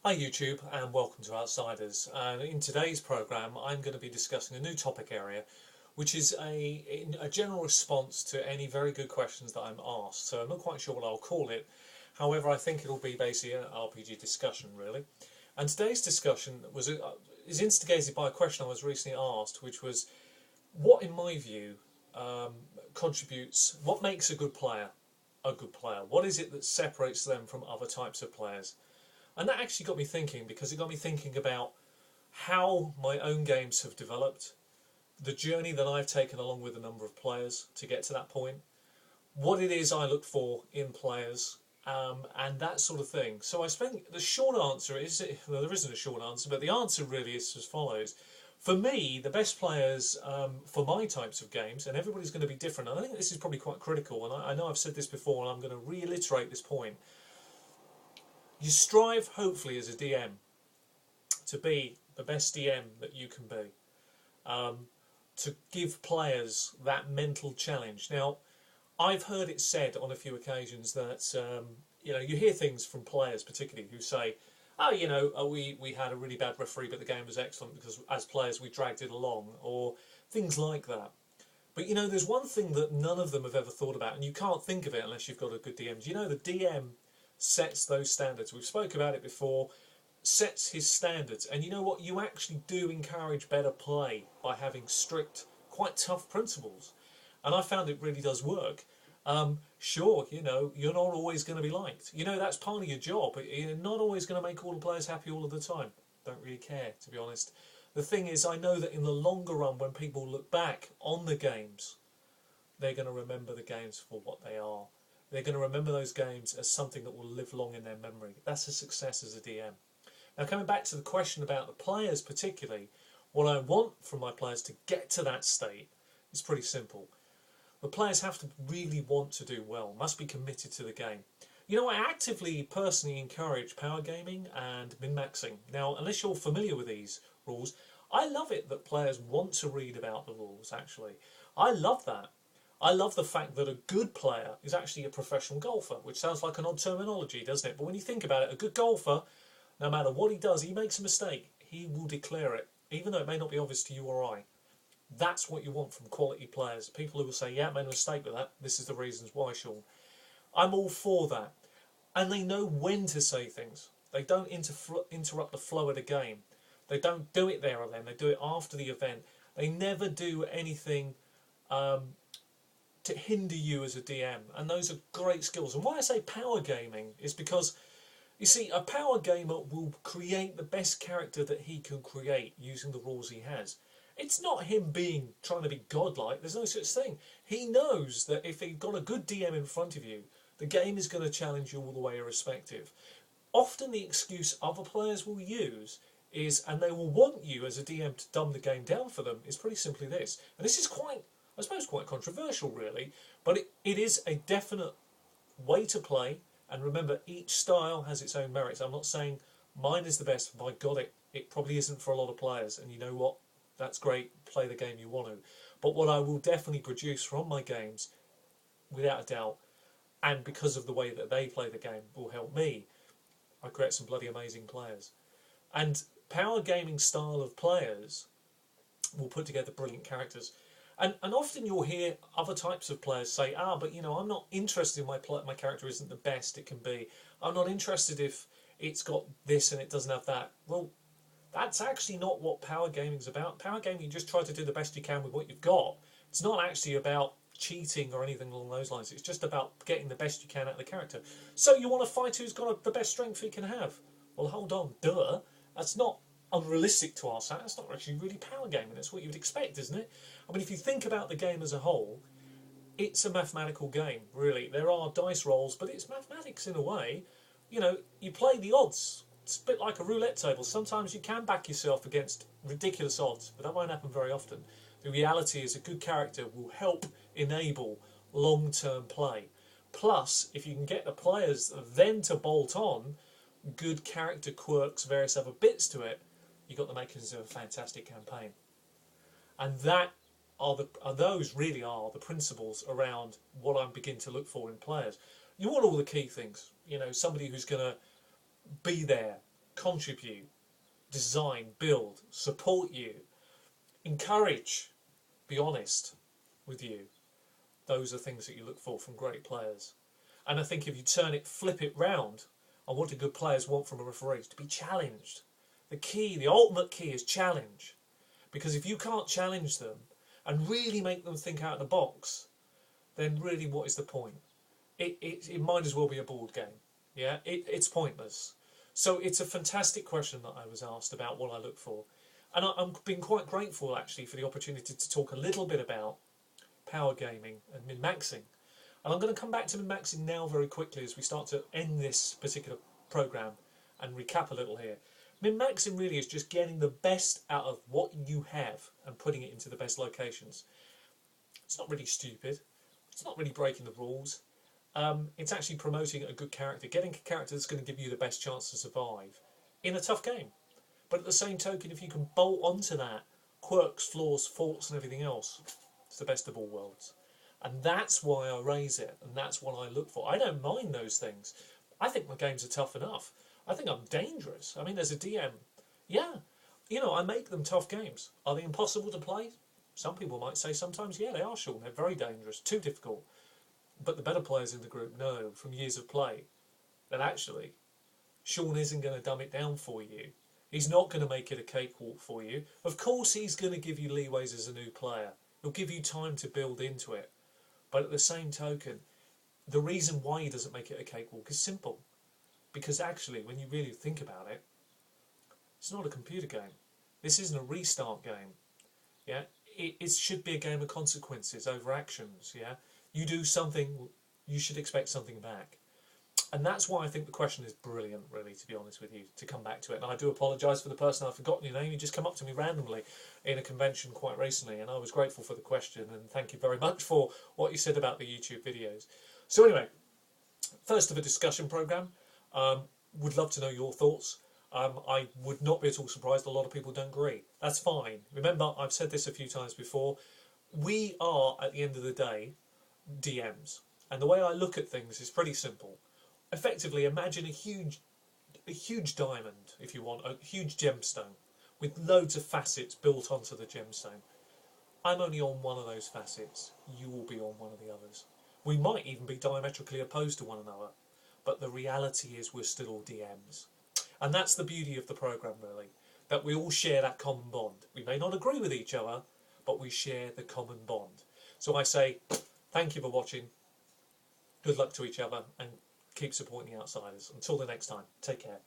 Hi YouTube and welcome to Outsiders. And in today's programme I'm going to be discussing a new topic area which is a general response to any very good questions that I'm asked. So I'm not quite sure what I'll call it, however I think it'll be basically an RPG discussion really. And today's discussion is instigated by a question I was recently asked, which was what in my view what makes a good player a good player? What is it that separates them from other types of players? And that actually got me thinking, because it got me thinking about how my own games have developed, the journey that I've taken along with a number of players to get to that point, what it is I look for in players, and that sort of thing. So the short answer is, well, there isn't a short answer, but the answer really is as follows. For me, the best players for my types of games, and everybody's going to be different, and I think this is probably quite critical, and I know I've said this before, and I'm going to reiterate this point. You strive, hopefully, as a DM, to be the best DM that you can be, to give players that mental challenge. Now, I've heard it said on a few occasions that you hear things from players, particularly, who say, "Oh, we had a really bad referee, but the game was excellent because as players we dragged it along," or things like that. But there's one thing that none of them have ever thought about, and you can't think of it unless you've got a good DM. The DM sets those standards. We've spoke about it before. Sets his standards, and you know what? You actually do encourage better play by having strict, quite tough principles, and I found it really does work. Sure, you're not always going to be liked. That's part of your job. You're not always going to make all the players happy all of the time. Don't really care, to be honest. The thing is, I know that in the longer run, when people look back on the games, they're going to remember the games for what they are. They're going to remember those games as something that will live long in their memory. That's a success as a DM. Now, coming back to the question about the players particularly, what I want from my players to get to that state is pretty simple. The players have to really want to do well, must be committed to the game. I actively, personally encourage power gaming and min-maxing. Now, unless you're familiar with these rules, I love it that players want to read about the rules, actually. I love that. I love the fact that a good player is actually a professional golfer, which sounds like an odd terminology, doesn't it? But when you think about it, a good golfer, no matter what he does, he makes a mistake, he will declare it, even though it may not be obvious to you or I. That's what you want from quality players. People who will say, yeah, I made a mistake with that, this is the reasons why, Sean. I'm all for that. And they know when to say things. They don't interrupt the flow of the game. They don't do it there and then, they do it after the event. They never do anything to hinder you as a DM, and those are great skills. And why I say power gaming is because, you see, a power gamer will create the best character that he can create using the rules he has. It's not him trying to be godlike, there's no such thing. He knows that if you've got a good DM in front of you, the game is going to challenge you all the way irrespective. Often the excuse other players will use is, and they will want you as a DM to dumb the game down for them, is pretty simply this. And this is quite controversial really, but it is a definite way to play. And remember, each style has its own merits. I'm not saying mine is the best. By God, it probably isn't for a lot of players. And you know what? That's great. Play the game you want to. But what I will definitely produce from my games, without a doubt, and because of the way that they play the game, will help me. I create some bloody amazing players. And power gaming style of players will put together brilliant characters. And often you'll hear other types of players say, but I'm not interested in my character isn't the best it can be. I'm not interested if it's got this and it doesn't have that. Well, that's actually not what power gaming's about. Power gaming, you just try to do the best you can with what you've got. It's not actually about cheating or anything along those lines. It's just about getting the best you can out of the character. So you want a fighter who's got the best strength he can have. Well, hold on, duh. That's not unrealistic to ask that. That's not actually really power gaming. That's what you would expect, isn't it? I mean, if you think about the game as a whole, it's a mathematical game, really. There are dice rolls, but it's mathematics in a way. You play the odds. It's a bit like a roulette table. Sometimes you can back yourself against ridiculous odds, but that won't happen very often. The reality is a good character will help enable long-term play. Plus, if you can get the players then to bolt on good character quirks, various other bits to it, you've got the makings of a fantastic campaign. And those really are the principles around what I begin to look for in players. You want all the key things. Somebody who's going to be there contribute, design, build, support you, encourage, be honest with you. Those are things that you look for from great players. And I think if you flip it round, on what do good players want from a referee? To be challenged. The ultimate key is challenge. Because if you can't challenge them and really make them think out of the box, then really what is the point? It might as well be a board game. Yeah, it's pointless. So it's a fantastic question that I was asked about what I look for. And I'm being quite grateful actually for the opportunity to talk a little bit about power gaming and min-maxing. And I'm going to come back to min-maxing now very quickly as we start to end this particular programme and recap a little here. Min-maxing really is just getting the best out of what you have and putting it into the best locations. It's not really stupid. It's not really breaking the rules. It's actually promoting a good character, getting a character that's going to give you the best chance to survive in a tough game. But at the same token, if you can bolt onto that quirks, flaws, faults and everything else, it's the best of all worlds. And that's why I raise it, and that's what I look for. I don't mind those things. I think my games are tough enough. I think I'm dangerous. I mean, as a DM, yeah, I make them tough games. Are they impossible to play? Some people might say sometimes, yeah, they are, Sean. They're very dangerous, too difficult. But the better players in the group know from years of play that actually Sean isn't going to dumb it down for you. He's not going to make it a cakewalk for you. Of course he's going to give you leeways as a new player. He'll give you time to build into it. But at the same token, the reason why he doesn't make it a cakewalk is simple. Because actually, when you really think about it, it's not a computer game. This isn't a restart game. Yeah, it should be a game of consequences over actions. Yeah, you do something, you should expect something back. And that's why I think the question is brilliant, really, to be honest with you, to come back to it. And I do apologise for the person I've forgotten your name. You just come up to me randomly in a convention quite recently, and I was grateful for the question, and thank you very much for what you said about the YouTube videos. So anyway, first of a discussion programme. Would love to know your thoughts. I would not be at all surprised a lot of people don't agree. That's fine. Remember, I've said this a few times before. We are, at the end of the day, DMs. And the way I look at things is pretty simple. Effectively, imagine a huge diamond, if you want, a huge gemstone with loads of facets built onto the gemstone. I'm only on one of those facets. You will be on one of the others. We might even be diametrically opposed to one another, but the reality is we're still all DMs. And that's the beauty of the programme, really, that we all share that common bond. We may not agree with each other, but we share the common bond. So I say, thank you for watching. Good luck to each other, and keep supporting the Outsiders. Until the next time, take care.